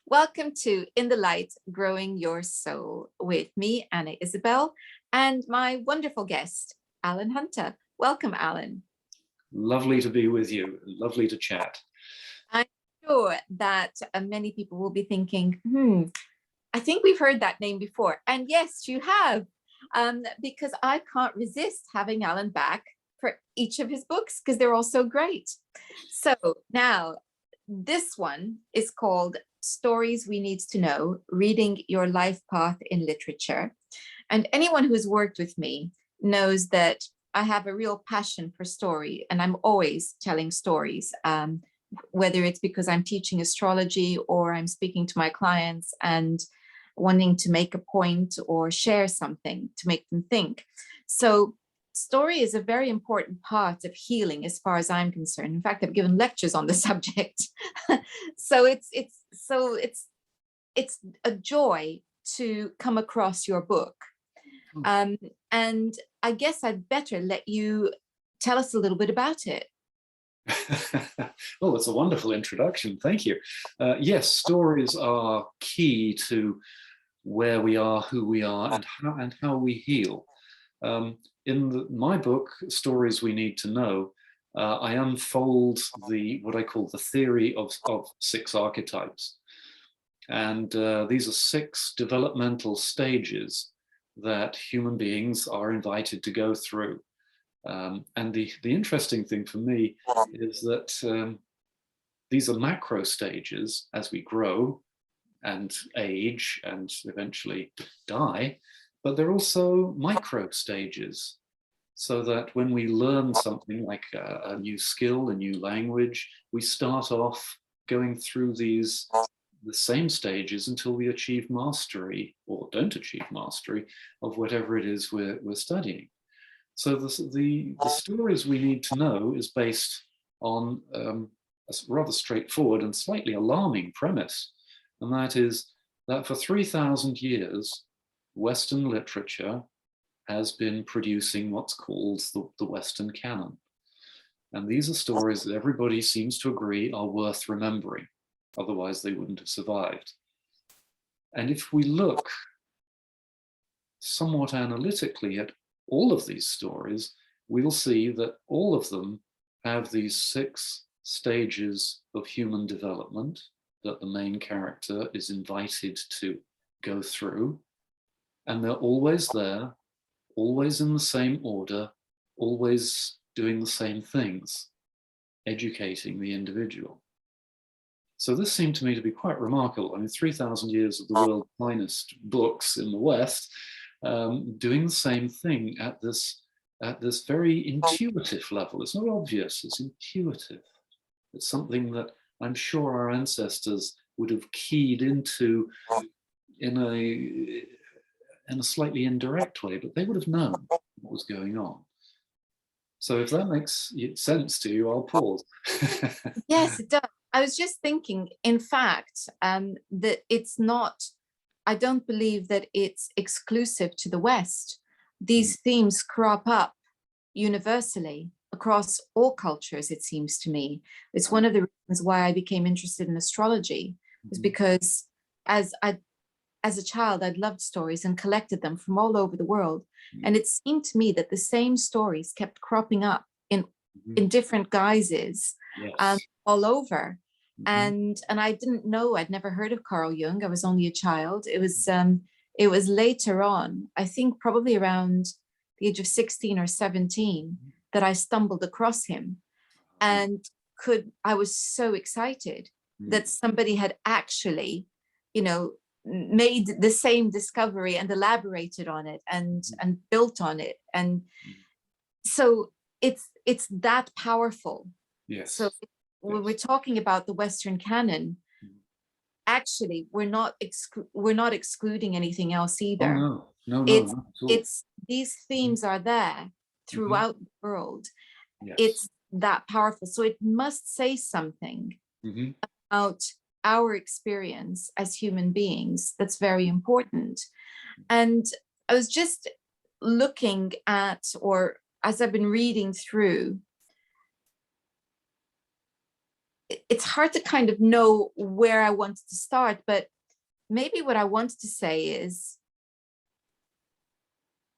Welcome to In the Light, Growing Your Soul with me, Anna Isabel, and my wonderful guest, Allan Hunter. Welcome, Allan. Lovely to be with you. Lovely to chat. I'm sure that many people will be thinking, I think we've heard that name before. And yes, you have, because I can't resist having Allan back for each of his books because they're all so great. So now this one is called Stories We Need to Know, Reading Your Life Path in Literature. And anyone who's worked with me knows that I have a real passion for story, and I'm always telling stories, whether it's because I'm teaching astrology or I'm speaking to my clients and wanting to make a point or share something to make them think. So story is a very important part of healing as far as I'm concerned. In fact, I've given lectures on the subject. So it's a joy to come across your book. And I guess I'd better let you tell us a little bit about it. Oh, it's a wonderful introduction. Thank you. Yes, stories are key to where we are, who we are, and how we heal. In my book, Stories We Need to Know, I unfold what I call the theory of six archetypes. And these are six developmental stages that human beings are invited to go through. And the interesting thing for me is that these are macro stages as we grow and age and eventually die, but they're also micro stages, so that when we learn something like a new skill, a new language, we start off going through the same stages until we achieve mastery, or don't achieve mastery, of whatever it is we're studying. So the stories we need to know is based on a rather straightforward and slightly alarming premise, and that is that for 3,000 years, Western literature has been producing what's called the Western Canon. And these are stories that everybody seems to agree are worth remembering, otherwise they wouldn't have survived. And if we look somewhat analytically at all of these stories, we'll see that all of them have these six stages of human development that the main character is invited to go through. And they're always there, always in the same order, always doing the same things, educating the individual. So this seemed to me to be quite remarkable. I mean, 3,000 years of the world's finest books in the West, doing the same thing at this very intuitive level. It's not obvious, it's intuitive. It's something that I'm sure our ancestors would have keyed into in a slightly indirect way, but they would have known what was going on. So if that makes sense to you, I'll pause. Yes, it does. I was just thinking, in fact, that it's not, I don't believe that it's exclusive to the West. These themes crop up universally across all cultures, it seems to me. It's one of the reasons why I became interested in astrology, was because as a child, I'd loved stories and collected them from all over the world. And it seemed to me that the same stories kept cropping up in different guises, all over. And I didn't know, I'd never heard of Carl Jung. I was only a child. It was later on, I think probably around the age of 16 or 17, that I stumbled across him. And I was so excited that somebody had actually, made the same discovery and elaborated on it and built on it. And so it's that powerful. Yes. So when we're talking about the Western Canon, actually we're not excluding anything else either. Oh, no, it's these themes are there throughout the world. Yes. It's that powerful. So it must say something about our experience as human beings that's very important. And I was just looking at, or as I've been reading through, it's hard to kind of know where I wanted to start, but maybe what I wanted to say is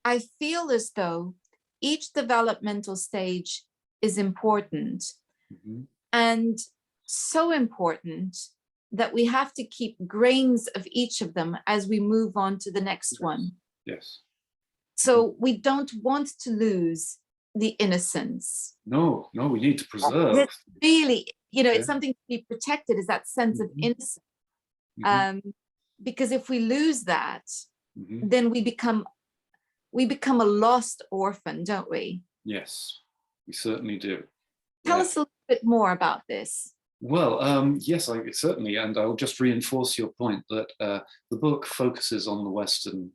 I feel as though each developmental stage is important, and so important that we have to keep grains of each of them as we move on to the next one. Yes. So we don't want to lose the innocence. No, we need to preserve. It's really, it's something to be protected, is that sense of innocence. Because if we lose that, then we become a lost orphan, don't we? Yes, we certainly do. Tell us a little bit more about this. Well, yes, certainly, and I'll just reinforce your point that the book focuses on the Western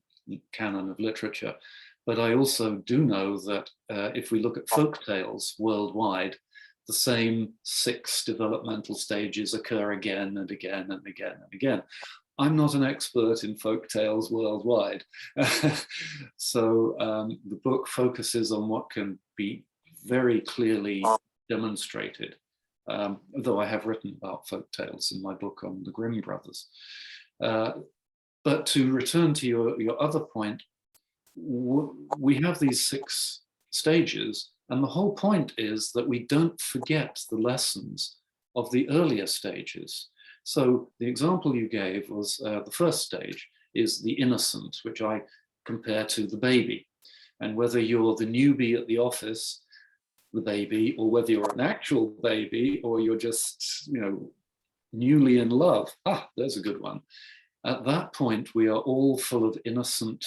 canon of literature, but I also do know that if we look at folk tales worldwide, the same 6 developmental stages occur again and again and again and again. I'm not an expert in folk tales worldwide, so the book focuses on what can be very clearly demonstrated, though I have written about folk tales in my book on the Grimm brothers. But to return to your other point, we have these 6 stages, and the whole point is that we don't forget the lessons of the earlier stages. So the example you gave was the first stage is the innocent, which I compare to the baby. And whether you're the newbie at the office, the baby, or whether you're an actual baby, or you're just, newly in love, there's a good one. At that point, we are all full of innocent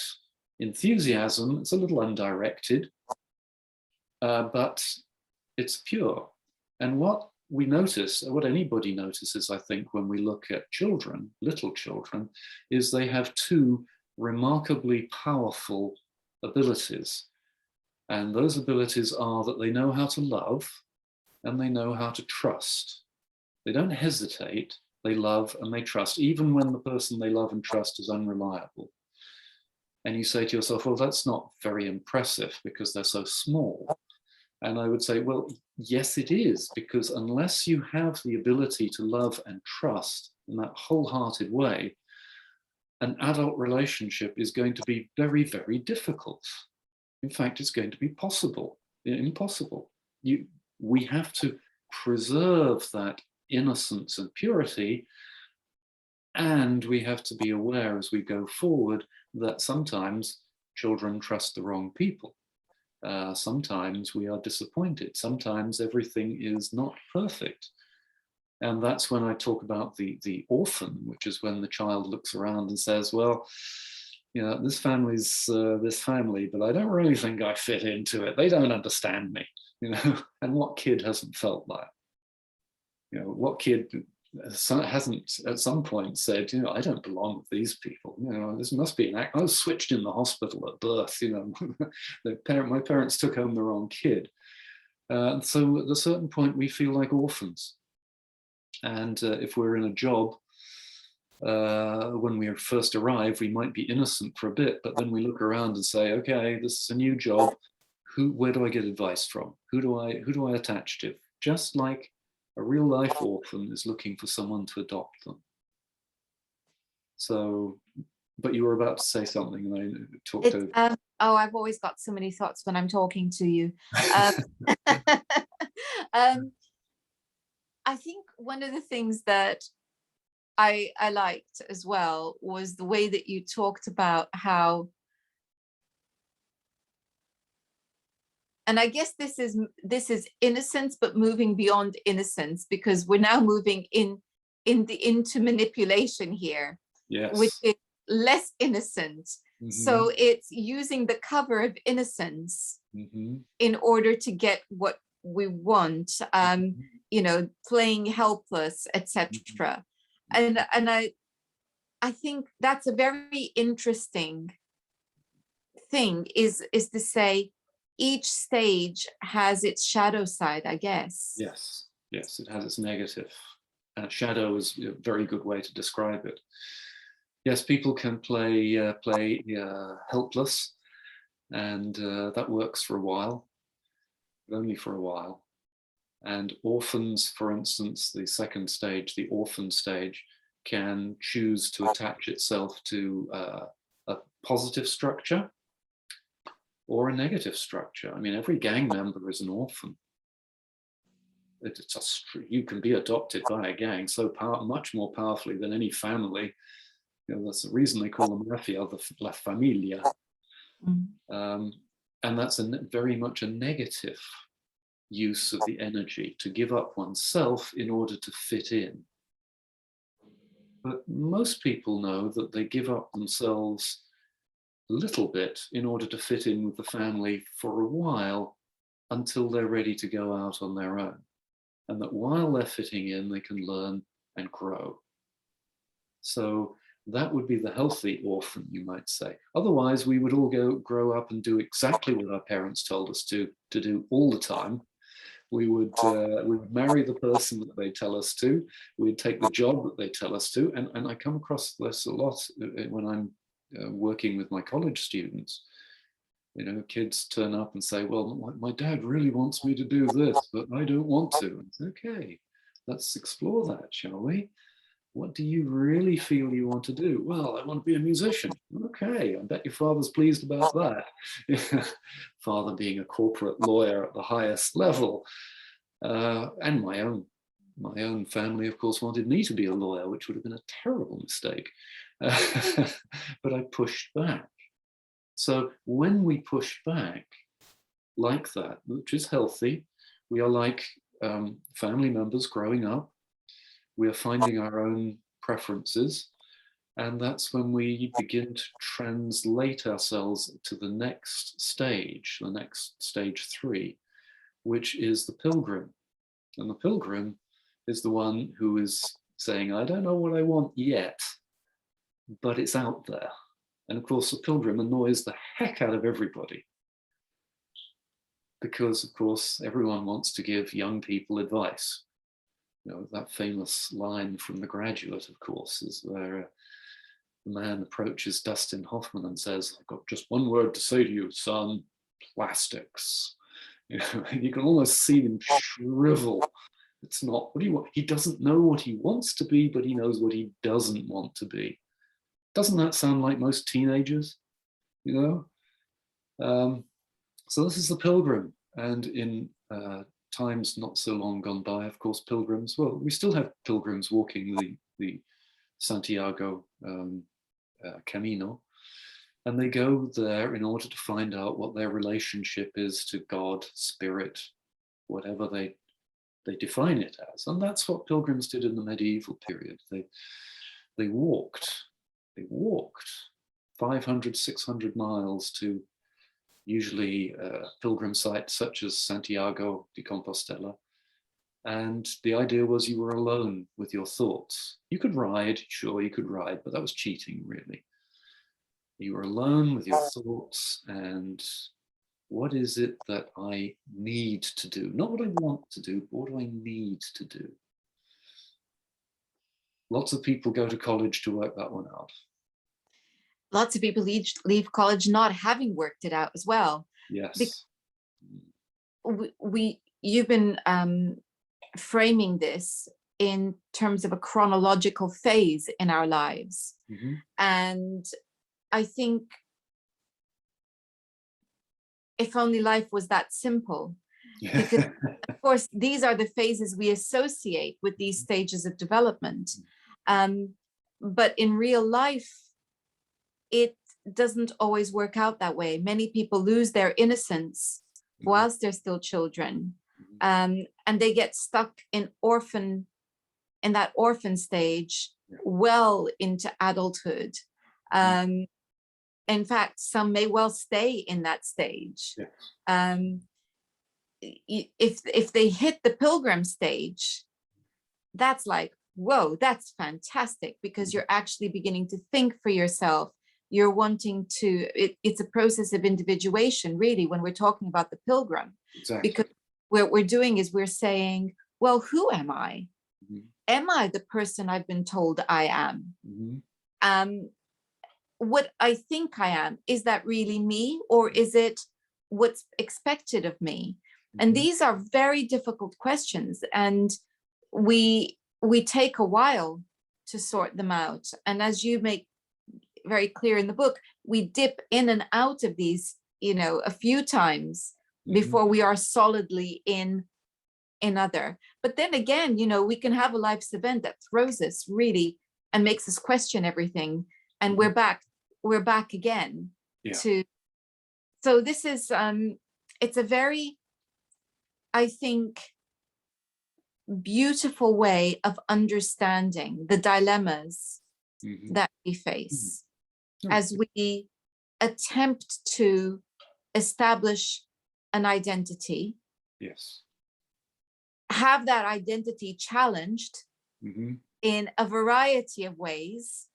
enthusiasm. It's a little undirected, but it's pure. And what we notice, what anybody notices, I think, when we look at children, little children, is they have 2 remarkably powerful abilities. And those abilities are that they know how to love and they know how to trust. They don't hesitate, they love and they trust, even when the person they love and trust is unreliable. And you say to yourself, well, that's not very impressive because they're so small. And I would say, well, yes, it is, because unless you have the ability to love and trust in that wholehearted way, an adult relationship is going to be very, very difficult. In fact, it's going to be impossible. We have to preserve that innocence and purity, and we have to be aware as we go forward that sometimes children trust the wrong people. Sometimes we are disappointed. Sometimes everything is not perfect. And that's when I talk about the orphan, which is when the child looks around and says, well, this family's this family, but I don't really think I fit into it. They don't understand me, And what kid hasn't felt that? What kid hasn't at some point said, I don't belong with these people. This must be an act. I was switched in the hospital at birth. My parents took home the wrong kid. So at a certain point, we feel like orphans. And if we're in a job, when we first arrive, we might be innocent for a bit, but then we look around and say, okay, this is a new job. Where do I get advice from? Who do I attach to? Just like a real life orphan is looking for someone to adopt them. So, but you were about to say something, and I talked over. I've always got so many thoughts when I'm talking to you. I think one of the things that I liked as well was the way that you talked about how, and I guess this is innocence, but moving beyond innocence, because we're now moving into manipulation here, yes, which is less innocent. So it's using the cover of innocence in order to get what we want, playing helpless, etc. And I think that's a very interesting thing, is to say each stage has its shadow side, I guess. Yes, it has its negative. Shadow is a very good way to describe it. Yes, people can play helpless, and that works for a while, but only for a while. And orphans, for instance, the second stage, the orphan stage, can choose to attach itself to a positive structure or a negative structure. I mean, every gang member is an orphan. You can be adopted by a gang so much more powerfully than any family. You know, that's the reason they call them mafia, la familia. And that's very much a negative use of the energy, to give up oneself in order to fit in. But most people know that they give up themselves a little bit in order to fit in with the family for a while, until they're ready to go out on their own. And that while they're fitting in, they can learn and grow. So that would be the healthy orphan, you might say. Otherwise, we would all grow up and do exactly what our parents told us to do all the time. We would marry the person that they tell us to. We'd take the job that they tell us to. And I come across this a lot when I'm working with my college students. You know, kids turn up and say, well, my dad really wants me to do this, but I don't want to. It's okay. Let's explore that, shall we? What do you really feel you want to do? Well, I want to be a musician. Okay, I bet your father's pleased about that. Father being a corporate lawyer at the highest level. And my own family, of course, wanted me to be a lawyer, which would have been a terrible mistake. But I pushed back. So when we push back like that, which is healthy, we are like family members growing up. We are finding our own preferences. And that's when we begin to translate ourselves to the next stage 3, which is the pilgrim. And the pilgrim is the one who is saying, I don't know what I want yet, but it's out there. And of course, the pilgrim annoys the heck out of everybody, because, of course, everyone wants to give young people advice. You know, that famous line from The Graduate, of course, is where the man approaches Dustin Hoffman and says, I've got just one word to say to you, son: plastics. You know, and you can almost see him shrivel. It's not what he wants. He doesn't know what he wants to be, but he knows what he doesn't want to be. Doesn't that sound like most teenagers? You know? So this is the pilgrim. And in times not so long gone by, of course, pilgrims, well, we still have pilgrims walking the Santiago Camino. And they go there in order to find out what their relationship is to God, spirit, whatever they define it as. And that's what pilgrims did in the medieval period. They walked 500, 600 miles to usually pilgrim sites such as Santiago de Compostela. And the idea was you were alone with your thoughts. You could ride, sure, you could ride, but that was cheating, really. You were alone with your thoughts, and what is it that I need to do? Not what I want to do, but what do I need to do? Lots of people go to college to work that one out. Lots of people leave college not having worked it out as well. Yes. You've been framing this in terms of a chronological phase in our lives. Mm-hmm. And I think if only life was that simple, because of course, these are the phases we associate with these stages of development. But in real life, it doesn't always work out that way. Many people lose their innocence whilst they're still children. And they get stuck in that orphan stage well into adulthood. In fact, some may well stay in that stage. If they hit the pilgrim stage, that's like, whoa, that's fantastic, because you're actually beginning to think for yourself. You're wanting to, it's a process of individuation, really, when we're talking about the pilgrim. Exactly. Because what we're doing is we're saying, well, who am I? Mm-hmm. Am I the person I've been told I am? Mm-hmm. What I think I am, is that really me, or is it what's expected of me? And these are very difficult questions, and we take a while to sort them out. And as you make very clear in the book, we dip in and out of these, a few times before we are solidly in other. But then again, we can have a life's event that throws us really and makes us question everything, and we're back again. So this is it's a very, I think, beautiful way of understanding the dilemmas that we face as we attempt to establish an identity, have that identity challenged in a variety of ways.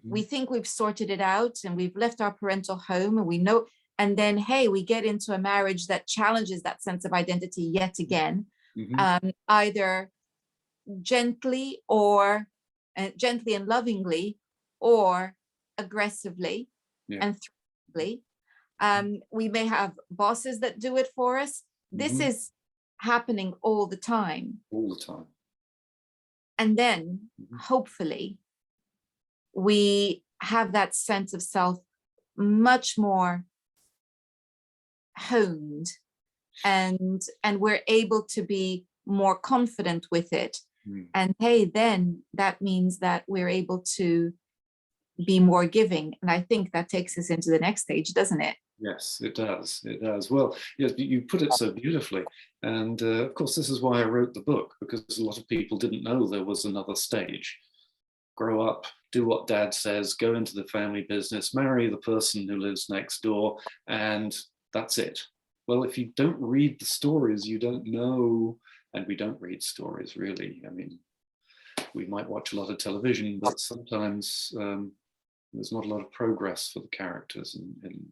We think we've sorted it out and we've left our parental home, and we know, and then, hey, we get into a marriage that challenges that sense of identity yet again, either gently and lovingly, or aggressively and threateningly. We may have bosses that do it for us. This is happening all the time. And then hopefully we have that sense of self much more honed, and we're able to be more confident with it. And hey, then that means that we're able to be more giving. And I think that takes us into the next stage, doesn't it? Yes, it does. It does. Well, yes, you put it so beautifully. And of course, this is why I wrote the book, because a lot of people didn't know there was another stage. Grow up, do what dad says, go into the family business, marry the person who lives next door, and that's it. Well, if you don't read the stories, you don't know. And we don't read stories, really. I mean, we might watch a lot of television, but sometimes there's not a lot of progress for the characters in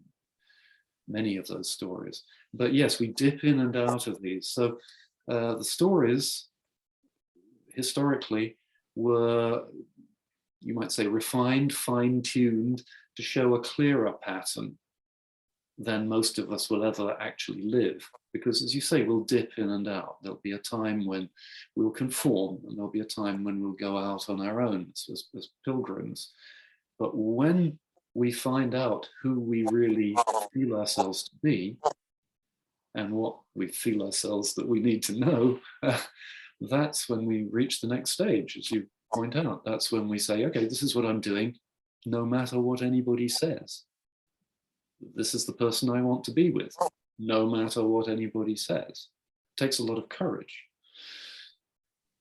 many of those stories. But yes, we dip in and out of these. So the stories historically were, you might say, refined, fine-tuned to show a clearer pattern than most of us will ever actually live. Because as you say, we'll dip in and out. There'll be a time when we'll conform, and there'll be a time when we'll go out on our own as pilgrims. But when we find out who we really feel ourselves to be, and what we feel ourselves that we need to know, that's when we reach the next stage, as you point out. That's when we say, okay, this is what I'm doing, no matter what anybody says. This is the person I want to be with, no matter what anybody says. It takes a lot of courage.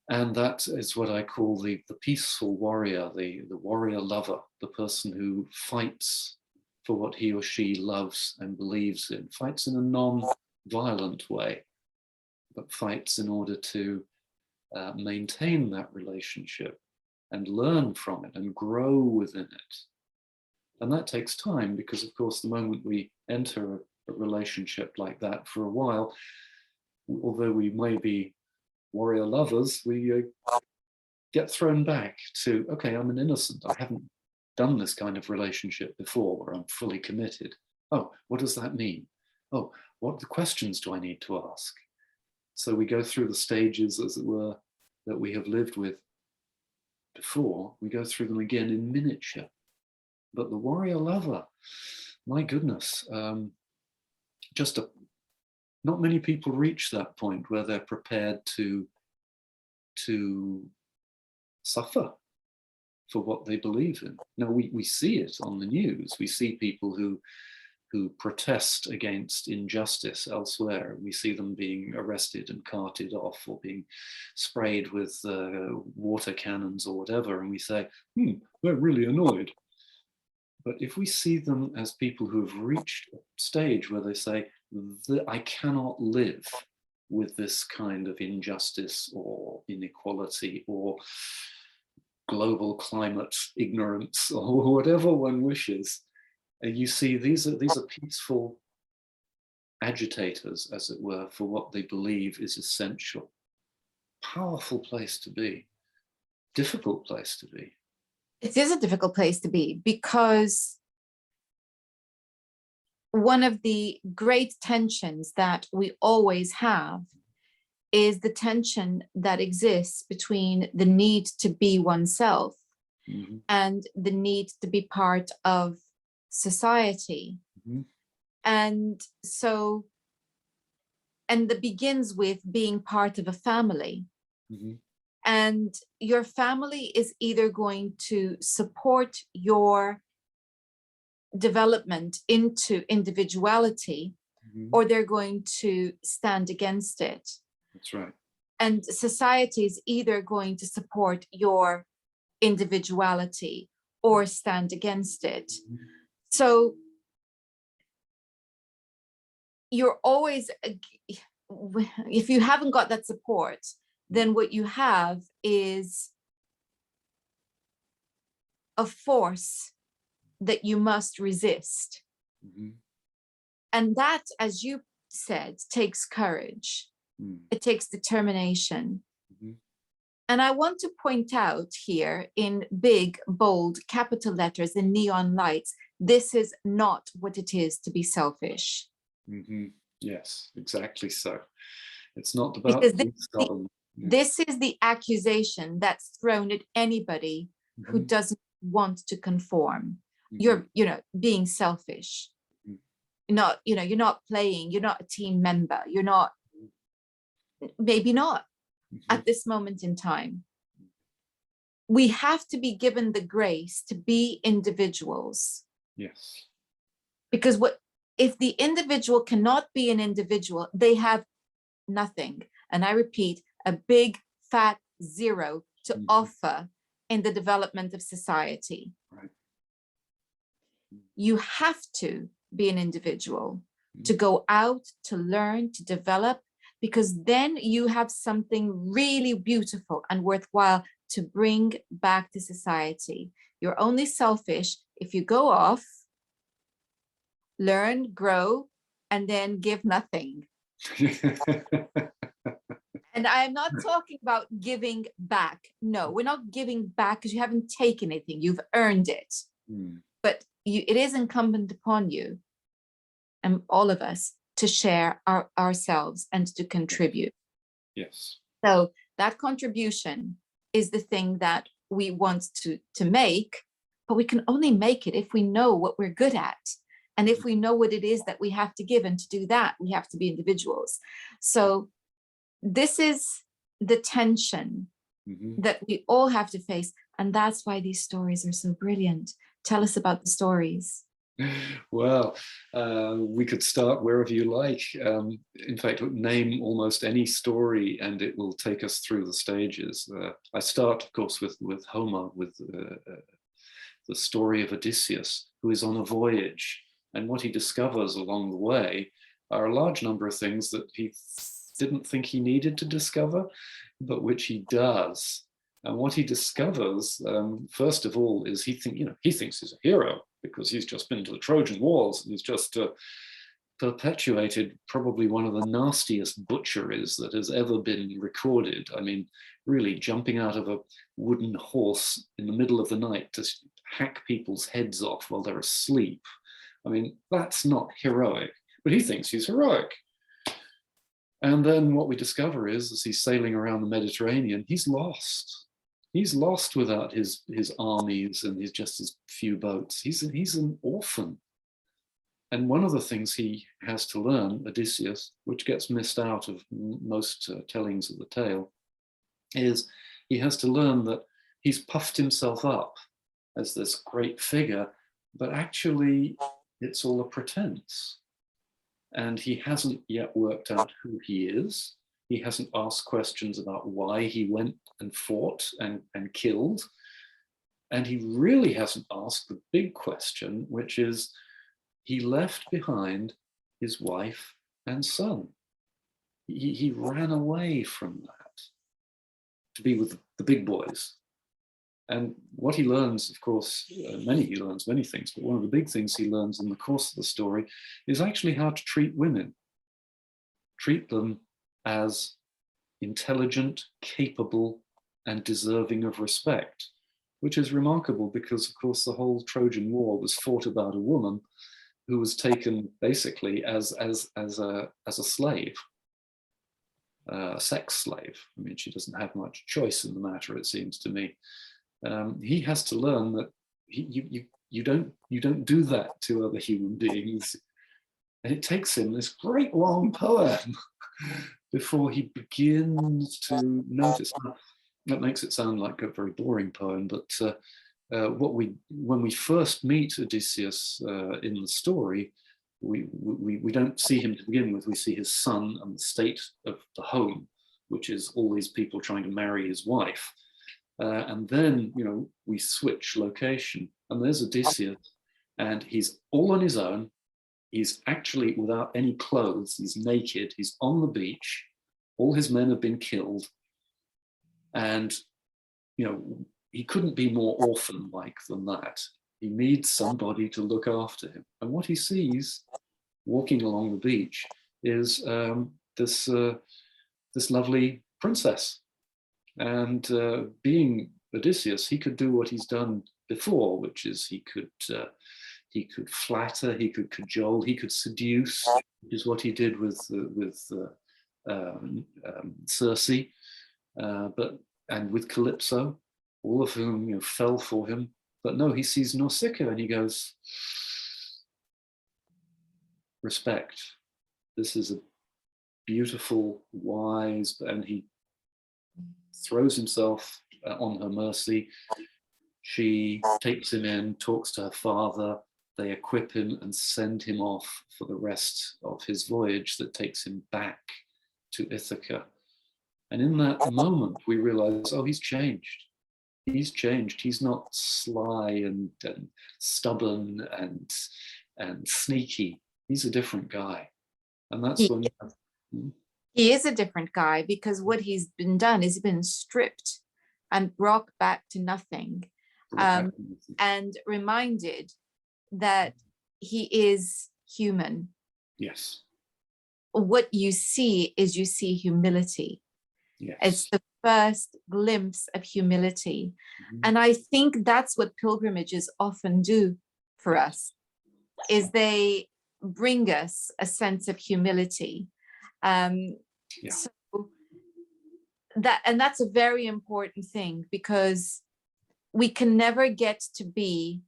And that is what I call the peaceful warrior, the warrior lover, the person who fights for what he or she loves and believes in, fights in a non-violent way, but fights in order to maintain that relationship and learn from it and grow within it. And that takes time, because of course, the moment we enter a relationship like that for a while, although we may be warrior lovers, we get thrown back to, okay, I'm an innocent. I haven't done this kind of relationship before where I'm fully committed. Oh, what does that mean? Oh, what questions do I need to ask? So we go through the stages, as it were, that we have lived with before. We go through them again in miniature. But the warrior lover, my goodness, not many people reach that point where they're prepared to suffer for what they believe in. Now, we see it on the news. We see people who protest against injustice elsewhere. We see them being arrested and carted off, or being sprayed with water cannons or whatever. And we say, we're really annoyed. But if we see them as people who have reached a stage where they say, I cannot live with this kind of injustice or inequality or global climate ignorance or whatever one wishes, you see these are peaceful agitators, as it were, for what they believe is essential. Powerful place to be, difficult place to be. It is a difficult place to be, because one of the great tensions that we always have is the tension that exists between the need to be oneself and the need to be part of society. And so, and that begins with being part of a family. And your family is either going to support your development into individuality, or they're going to stand against it. That's right. And society is either going to support your individuality or stand against it. So you're always, if you haven't got that support, then what you have is a force that you must resist. And that, as you said, takes courage. It takes determination. And I want to point out here in big, bold, capital letters and neon lights, this is not what it is to be selfish. Yes, exactly so. It's not about Because being stubborn. this is the accusation that's thrown at anybody who doesn't want to conform. You're, being selfish. Not, you're not playing, you're not a team member, you're not, maybe not at this moment in time. We have to be given the grace to be individuals. Yes. Because if the individual cannot be an individual, they have nothing. And I repeat, a big fat zero to offer in the development of society. Right. You have to be an individual to go out, to learn, to develop, because then you have something really beautiful and worthwhile to bring back to society. You're only selfish if you go off, learn, grow, and then give nothing. And I'm not talking about giving back. No, we're not giving back because you haven't taken anything. You've earned it. But it is incumbent upon you and all of us to share ourselves and to contribute. Yes. So that contribution is the thing that we want to make, but we can only make it if we know what we're good at. And if we know what it is that we have to give, and to do that, we have to be individuals. So this is the tension that we all have to face. And that's why these stories are so brilliant. Tell us about the stories. Well, we could start wherever you like. In fact, name almost any story and it will take us through the stages. I start, of course, with Homer, with the story of Odysseus, who is on a voyage. And what he discovers along the way are a large number of things that he didn't think he needed to discover, but which he does. And what he discovers, first of all, is he thinks he's a hero because he's just been to the Trojan Wars and he's just perpetuated probably one of the nastiest butcheries that has ever been recorded. I mean, really jumping out of a wooden horse in the middle of the night to hack people's heads off while they're asleep. I mean, that's not heroic, but he thinks he's heroic. And then what we discover is, as he's sailing around the Mediterranean, he's lost. He's lost without his armies and his few boats. He's an orphan. And one of the things he has to learn, Odysseus, which gets missed out of most tellings of the tale, is he has to learn that he's puffed himself up as this great figure, but actually it's all a pretense. And he hasn't yet worked out who he is. He hasn't asked questions about why he went and fought and killed. And he really hasn't asked the big question, which is, he left behind his wife and son. He ran away from that to be with the big boys. And what he learns, of course, he learns many things, but one of the big things he learns in the course of the story is actually how to treat women. Treat them as intelligent, capable, and deserving of respect, which is remarkable because, of course, the whole Trojan War was fought about a woman, who was taken basically as a slave, a sex slave. I mean, she doesn't have much choice in the matter, it seems to me. He has to learn that you don't do that to other human beings. And it takes him this great long poem before he begins to notice. That makes it sound like a very boring poem, but when we first meet Odysseus in the story, we don't see him to begin with. We see his son and the state of the home, which is all these people trying to marry his wife. And then, you know, we switch location, and there's Odysseus, and he's all on his own. He's actually without any clothes. He's naked. He's on the beach. All his men have been killed. And, you know, he couldn't be more orphan-like than that. He needs somebody to look after him. And what he sees walking along the beach is this lovely princess. And being Odysseus, he could do what he's done before, which is he could flatter, he could cajole, he could seduce, which is what he did with Circe, and with Calypso, all of whom, you know, fell for him. But no, he sees Nausicaa and he goes, respect. This is a beautiful, wise, and he throws himself on her mercy. She takes him in, talks to her father, they equip him and send him off for the rest of his voyage that takes him back to Ithaca. And in that moment, we realize, oh, he's changed. He's changed. He's not sly and stubborn and sneaky. He's a different guy. And that's when he is a different guy, because what he's been done is been stripped and brought back to nothing, and reminded that he is human. Yes. What you see is you see humility. Yes. It's the first glimpse of humility. And I think that's what pilgrimages often do for us, is they bring us a sense of humility. So that's a very important thing, because we can never get to be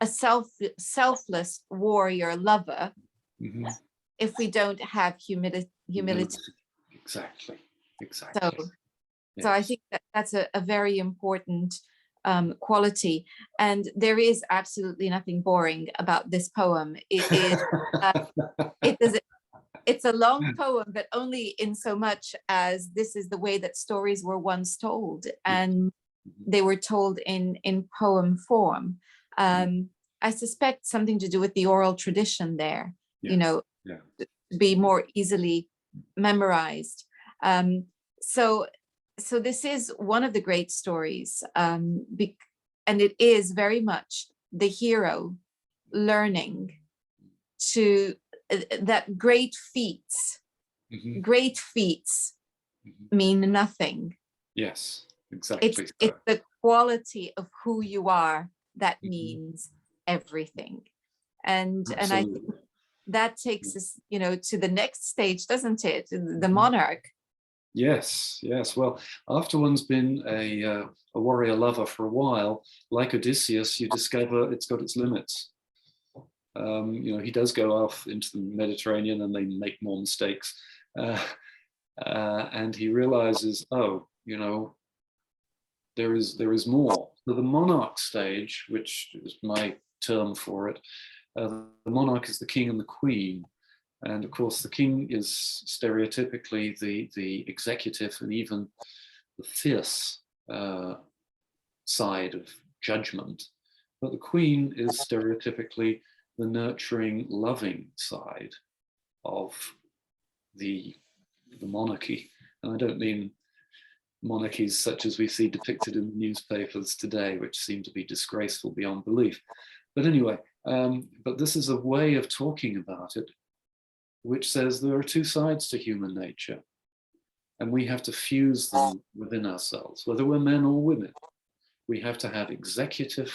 a selfless warrior lover if we don't have humility. Exactly. So I think that's a very important quality, and there is absolutely nothing boring about this poem. It's a long poem, but only in so much as this is the way that stories were once told, and they were told in poem form. I suspect something to do with the oral tradition there, you know, to be more easily memorized. So this is one of the great stories, and it is very much the hero learning to that great feats mean nothing. Yes, exactly. It's the quality of who you are that means everything. And I think that takes us, you know, to the next stage, doesn't it? The monarch. Yes. Well, after one's been a warrior lover for a while, like Odysseus, you discover it's got its limits. You know, he does go off into the Mediterranean and they make more mistakes. And he realizes, oh, you know, there is more. So the monarch stage, which is my term for it, the monarch is the king and the queen. And of course, the king is stereotypically the executive and even the fierce side of judgment. But the queen is stereotypically the nurturing, loving side of the monarchy. And I don't mean monarchies such as we see depicted in the newspapers today, which seem to be disgraceful beyond belief. But anyway, but this is a way of talking about it, which says there are two sides to human nature, and we have to fuse them within ourselves, whether we're men or women. We have to have executive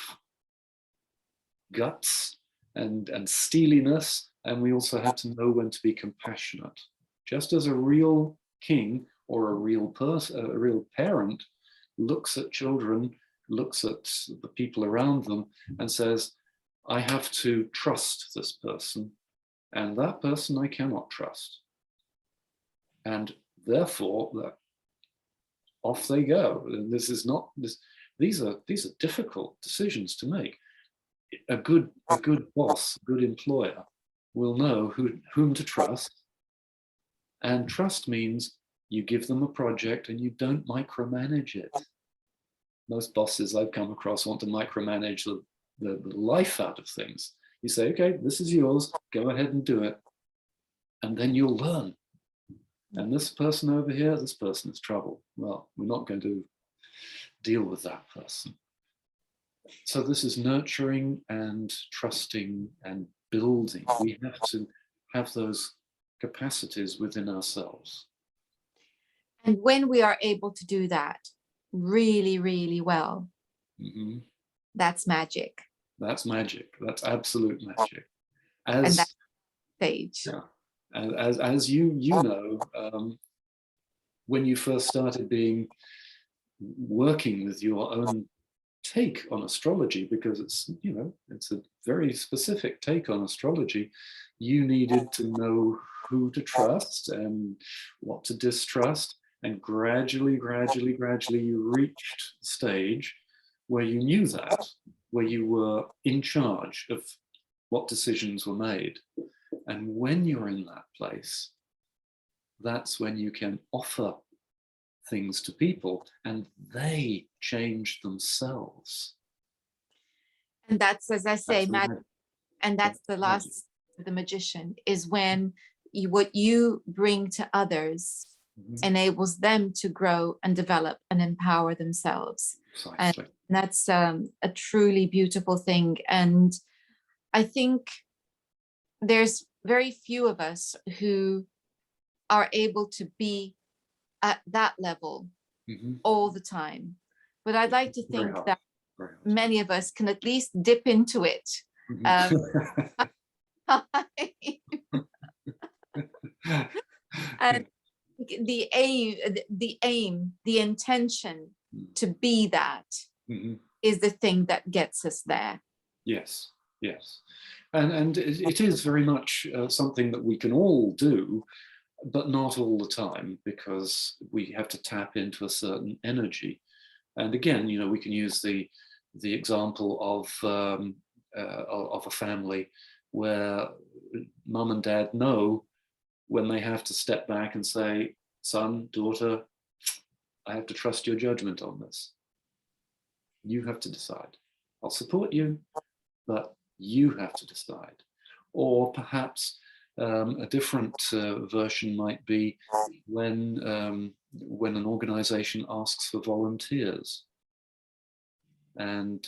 guts and steeliness, and we also have to know when to be compassionate. Just as a real king or a real person, a real parent looks at children, looks at the people around them and says, I have to trust this person, and that person I cannot trust. And therefore, off they go. And this is not this. These are difficult decisions to make. A good boss, a good employer, will know whom to trust. And trust means you give them a project and you don't micromanage it. Most bosses I've come across want to micromanage the life out of things. You say, okay, this is yours, go ahead and do it. And then you'll learn. And this person over here, this person is trouble. Well, we're not going to deal with that person. So this is nurturing and trusting and building. We have to have those capacities within ourselves. And when we are able to do that really, really well, that's magic. That's magic. That's absolute magic. And that's stage. Yeah. As you know, when you first started working with your own take on astrology, because it's a very specific take on astrology, you needed to know who to trust and what to distrust, and gradually you reached the stage where you knew that, where you were in charge of what decisions were made. And when you're in that place, that's when you can offer things to people and they change themselves. And that's, as I say, magic. And that's the last of the magician, is when what you bring to others enables them to grow and develop and empower themselves. Precisely. And that's a truly beautiful thing. And I think there's very few of us who are able to be at that level all the time. But I'd like to think that many of us can at least dip into it. And the aim, the intention to be that is the thing that gets us there. Yes, yes. And it is very much something that we can all do, but not all the time, because we have to tap into a certain energy. And again, we can use the example of a family where mum and dad know when they have to step back and say, son, daughter, I have to trust your judgment on this. You have to decide. I'll support you, but you have to decide. Or perhaps a different version might be when an organization asks for volunteers. And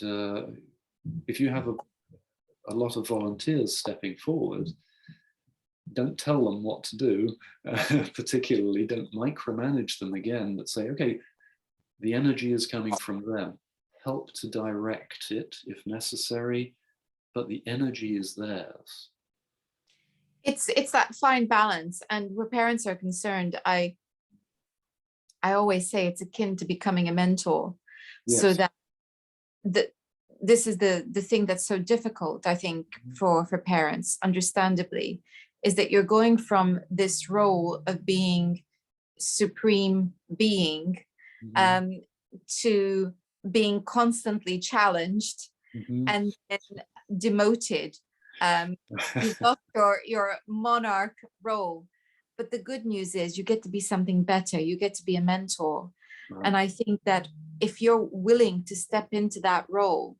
if you have a lot of volunteers stepping forward, don't tell them what to do, particularly don't micromanage them again, but say, okay, the energy is coming from them. Help to direct it if necessary, but the energy is theirs. It's that fine balance. And where parents are concerned, I always say it's akin to becoming a mentor. Yes. So that this is the thing that's so difficult, I think, for parents, understandably, is that you're going from this role of being supreme being to being constantly challenged and then demoted. You've got your monarch role, but the good news is you get to be something better. You get to be a mentor. Right. And I think that if you're willing to step into that role,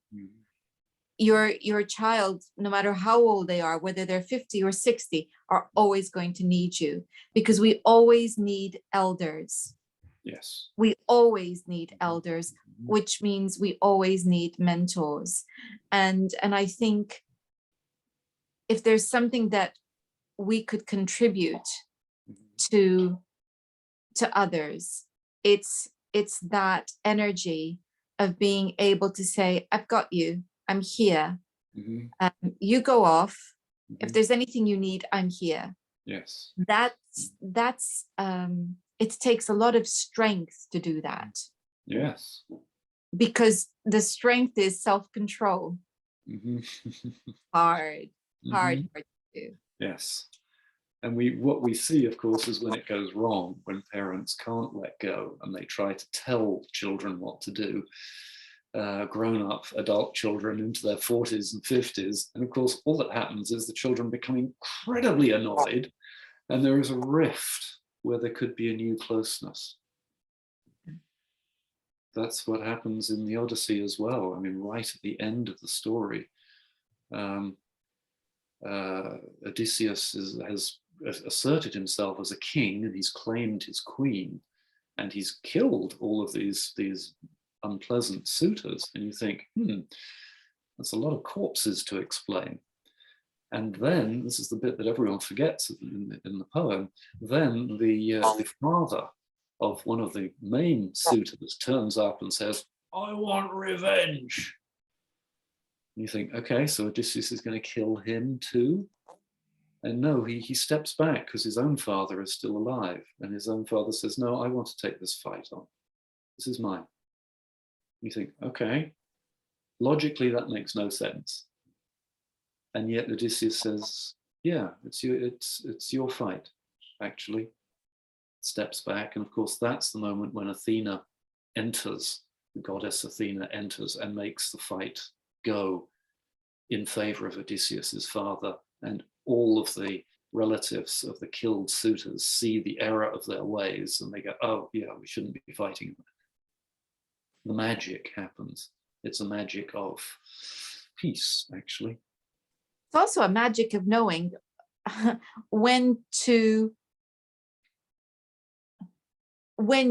your child, no matter how old they are, whether they're 50 or 60, are always going to need you, because we always need elders. Yes. We always need elders, which means we always need mentors. And I think if there's something that we could contribute to others, it's that energy of being able to say, I've got you, I'm here, Mhm. You go off. If Mhm. there's anything you need, I'm here. Yes. That's it takes a lot of strength to do that, Yes. because the strength is self-control. Mhm. Hard, hard, Mhm. hard to do. Yes. And what we see, of course, is when it goes wrong, when parents can't let go and they try to tell children what to do, grown-up adult children into their 40s and 50s. And of course, all that happens is the children become incredibly annoyed, and there is a rift where there could be a new closeness. That's what happens in the Odyssey as well. I mean, right at the end of the story, Odysseus has asserted himself as a king, and he's claimed his queen, and he's killed all of these unpleasant suitors. And you think, that's a lot of corpses to explain. And then, this is the bit that everyone forgets in the poem, then the father of one of the main suitors turns up and says, I want revenge. And you think, okay, so Odysseus is going to kill him too? And no, he steps back because his own father is still alive. And his own father says, no, I want to take this fight on. This is mine. You think, okay, logically that makes no sense. And yet Odysseus says, yeah, it's your fight, actually. Steps back. And of course, that's the moment when Athena enters, the goddess Athena enters and makes the fight go in favor of Odysseus's father. And all of the relatives of the killed suitors see the error of their ways and they go, oh, yeah, we shouldn't be fighting. The magic happens. It's a magic of peace, actually. It's also a magic of knowing when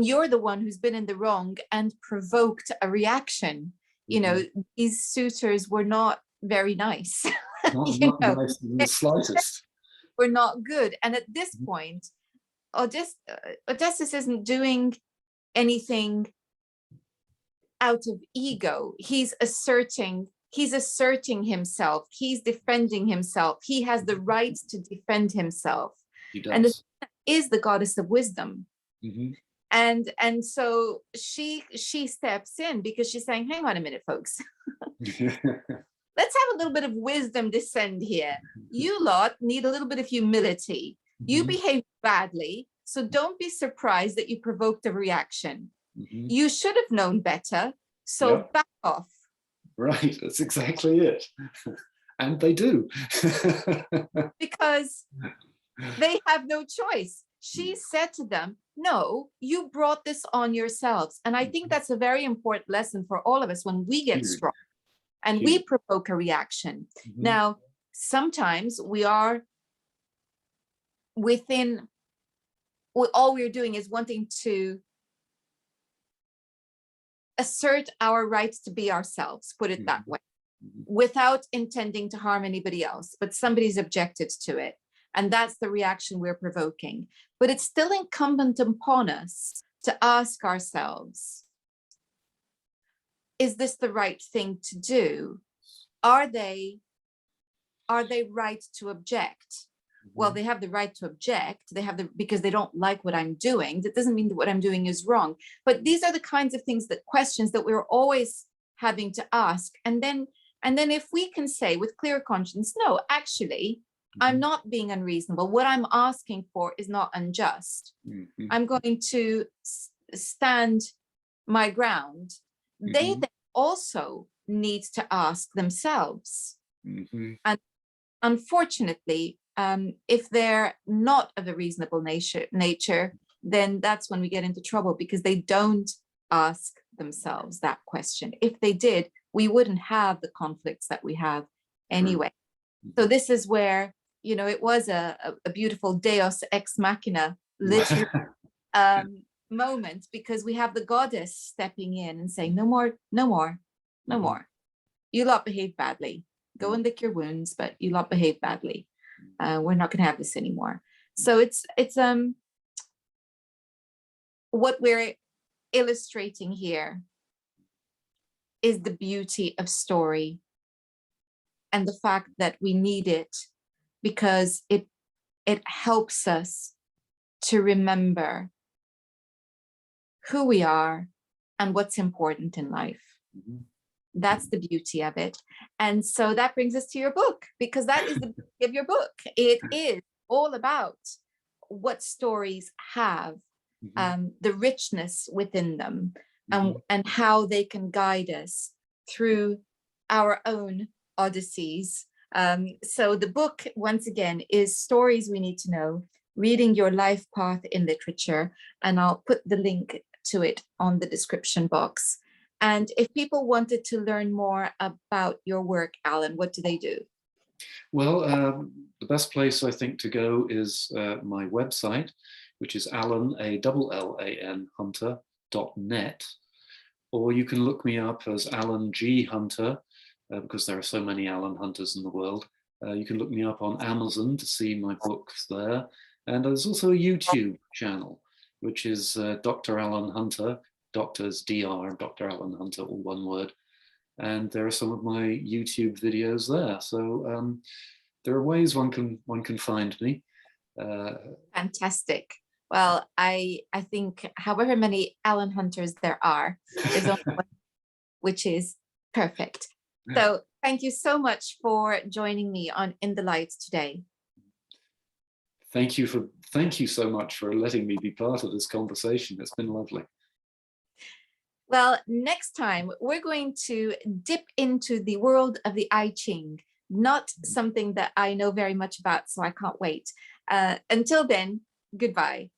you're the one who's been in the wrong and provoked a reaction. You know, these suitors were not very nice. Not nice in the slightest. Were not good. And at this point, Odysseus isn't doing anything out of ego. He's asserting himself. He's defending himself. He has the right to defend himself. He does. And Athena is the goddess of wisdom. Mm-hmm. And so she steps in because she's saying, hang on a minute, folks. Let's have a little bit of wisdom descend here. You lot need a little bit of humility. You behaved badly, so don't be surprised that you provoked a reaction. You should have known better, so back off. Right, that's exactly it. And they do. Because they have no choice. She said to them, no, you brought this on yourselves. And I think that's a very important lesson for all of us when we get strong and we provoke a reaction. Now, sometimes we are within, all we're doing is wanting to assert our rights to be ourselves, put it that way, without intending to harm anybody else, but somebody's objected to it. And that's the reaction we're provoking. But it's still incumbent upon us to ask ourselves, is this the right thing to do? Are they right to object? Well, they have the right to object. They have because they don't like what I'm doing. That doesn't mean that what I'm doing is wrong. But these are the kinds of things, questions that we're always having to ask. And then if we can say with clear conscience, no, actually, I'm not being unreasonable. What I'm asking for is not unjust. I'm going to stand my ground. They then also need to ask themselves. And unfortunately, if they're not of a reasonable nature, then that's when we get into trouble, because they don't ask themselves that question. If they did, we wouldn't have the conflicts that we have anyway. So this is where, you know, it was a beautiful Deus ex machina literary moment, because we have the goddess stepping in and saying, no more, no more, no more. You lot behave badly. Go and lick your wounds, but you lot behave badly. We're not going to have this anymore. So it's what we're illustrating here is the beauty of story and the fact that we need it because it helps us to remember who we are and what's important in life. Mhm. That's the beauty of it. And so that brings us to your book, because that is the beauty of your book. It is all about what stories have, the richness within them, and how they can guide us through our own odysseys. So the book, once again, is Stories We Need to Know, Reading Your Life Path in Literature. And I'll put the link to it on the description box. And if people wanted to learn more about your work, Allan, what do they do? Well, the best place I think to go is my website, which is Allan, Allan, Hunter.net. Or you can look me up as Allan G. Hunter, because there are so many Allan Hunters in the world. You can look me up on Amazon to see my books there. And there's also a YouTube channel, which is Dr. Allan Hunter, Doctors DR, Dr. Allan Hunter, all one word. And there are some of my YouTube videos there. So there are ways one can find me. Fantastic. Well, I think however many Allan Hunters there are, there's only one, which is perfect. So thank you so much for joining me on In the Lights today. Thank you so much for letting me be part of this conversation. It's been lovely. Well, next time we're going to dip into the world of the I Ching, not something that I know very much about, so I can't wait. Until then, goodbye.